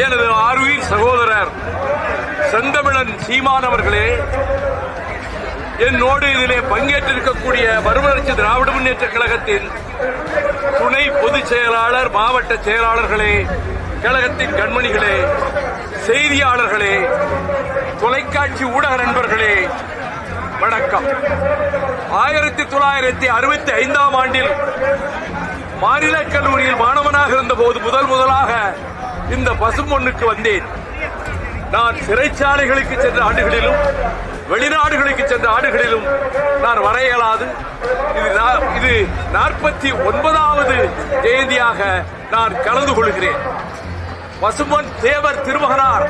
எனது ஆருயிர் சகோதரர் செந்தமிழன் சீமான் அவர்களே, என்னோடு இதிலே பங்கேற்றிருக்கக்கூடிய மறுமலர்ச்சி திராவிட முன்னேற்ற கழகத்தின் துணை பொதுச் செயலாளர், மாவட்ட செயலாளர்களே, கழகத்தின் கண்மணிகளே, செய்தியாளர்களே, தொலைக்காட்சி ஊடக நண்பர்களே, வணக்கம். 1965ஆம் ஆண்டில் மாநில கல்லூரியில் மாணவனாக இருந்தபோது முதலாக இந்த பசும்பொன்னுக்கு வந்தேன். நான் சிறைச்சாலைகளுக்கு சென்ற ஆண்டுகளிலும் வெளிநாடுகளுக்கு சென்ற ஆண்டுகளிலும் நான் வர இயலாது. இது 49வது ஜெயந்தியாக நான் கலந்து கொள்கிறேன். பசும்பொன் தேவர் திருமகனார்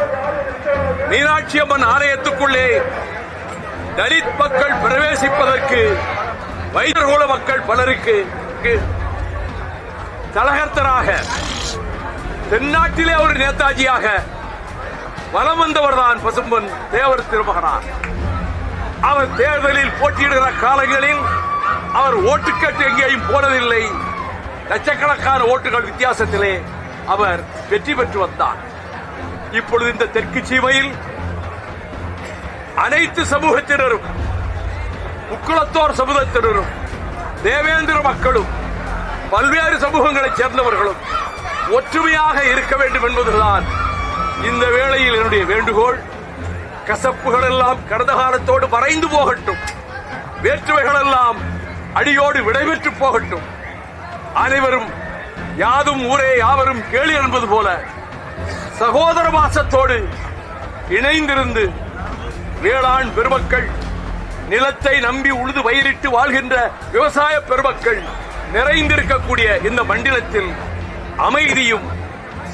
மீனாட்சி அம்மன் ஆலயத்துக்குள்ளே தலித் மக்கள் பிரவேசிப்பதற்கு வைத்தியர்குல மக்கள் பலருக்கு தலகர்த்தராக, தென்னாட்டிலே ஒரு நேதாஜியாக வலம் வந்தவர்தான் பசும்பொன் தேவர் திருமகனார். அவர் தேர்தலில் போட்டியிடுகிற காலங்களில் அவர் ஓட்டுக்கட்டு எங்கேயும் போனதில்லை. லட்சக்கணக்கான ஓட்டுகள் வித்தியாசத்திலே அவர் வெற்றி பெற்று வந்தார். இப்பொழுது இந்த தெற்கு சீமையில் அனைத்து சமூகத்தினரும், முக்குளத்தோர் சமூகத்தினரும், தேவேந்திர மக்களும், பல்வேறு சமூகங்களைச் சேர்ந்தவர்களும் ஒற்றுமையாக இருக்க வேண்டும் என்பதுதான் இந்த வேளையில் என்னுடைய வேண்டுகோள். கசப்புகள் எல்லாம் கடந்த காலத்தோடு மறைந்து போகட்டும், வேற்றுமைகள் எல்லாம் அடியோடு விடைபெற்று போகட்டும். அனைவரும் யாதும் ஊரே யாவரும் கேளு என்பது போல சகோதர மாசத்தோடு இணைந்திருந்து வேளாண் பெருமக்கள், நிலத்தை நம்பி உழுது பயிரிட்டு வாழ்கின்ற விவசாய பெருமக்கள் நிறைந்திருக்கக்கூடிய இந்த மண்டலத்தில் அமைதியும்,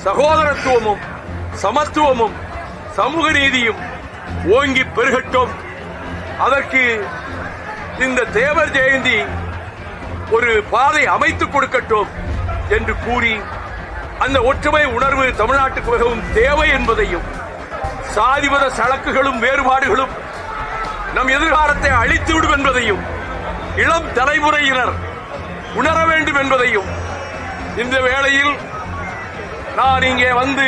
சகோதரத்துவமும், சமத்துவமும், சமூக நீதியும் ஓங்கி பெருகட்டும். அதற்கு இந்த தேவர் ஜெயந்தி ஒரு பாதை அமைத்துக் கொடுக்கட்டும் என்று கூறி, அந்த ஒற்றுமை உணர்வு தமிழ்நாட்டுக்கு மிகவும் தேவை என்பதையும், சாதிமத சளக்குகளும் வேறுபாடுகளும் நம் எதிர்காலத்தை அழித்துவிடும் என்பதையும் இளம் தலைமுறையினர் உணர வேண்டும் என்பதையும் இந்த வேளையில் நான் இங்கே வந்து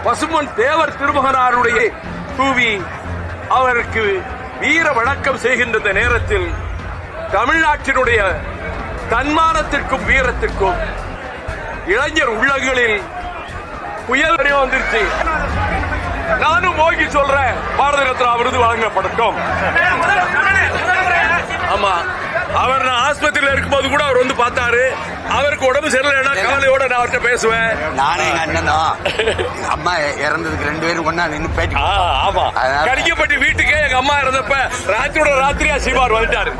பசும்பொன் தேவர் திருமகனாருடைய தூவி அவருக்கு வீர வணக்கம் செய்கின்ற நேரத்தில் தமிழ்நாட்டினுடைய தன்மானத்திற்கும் வீரத்திற்கும் இளைஞர் உள்ளங்களில் புயல் வந்துருச்சு. நானும் மோகி சொல்றேன், பாரத ரத்னா விருது வழங்கப்படட்டும். ஆமா, அவர் நான் ஆஸ்பத்திரியில் இருக்கும்போது கூட அவர் வந்து பார்த்தாரு. அவருக்கு உடம்பு சரியில்லைன்னா கவலையோட நான் அவர்கிட்ட பேசுவேன். நானே எங்க அண்ணனும் அம்மா இறந்ததுக்கு 2 பேரும் ஒன்னா நின்று பேட்டி. ஆமா, கடிக்கப்பட்டு வீட்டுக்கே எங்க அம்மா இறந்தப்ப ராத்திரியா சீமார் வந்துட்டாரு.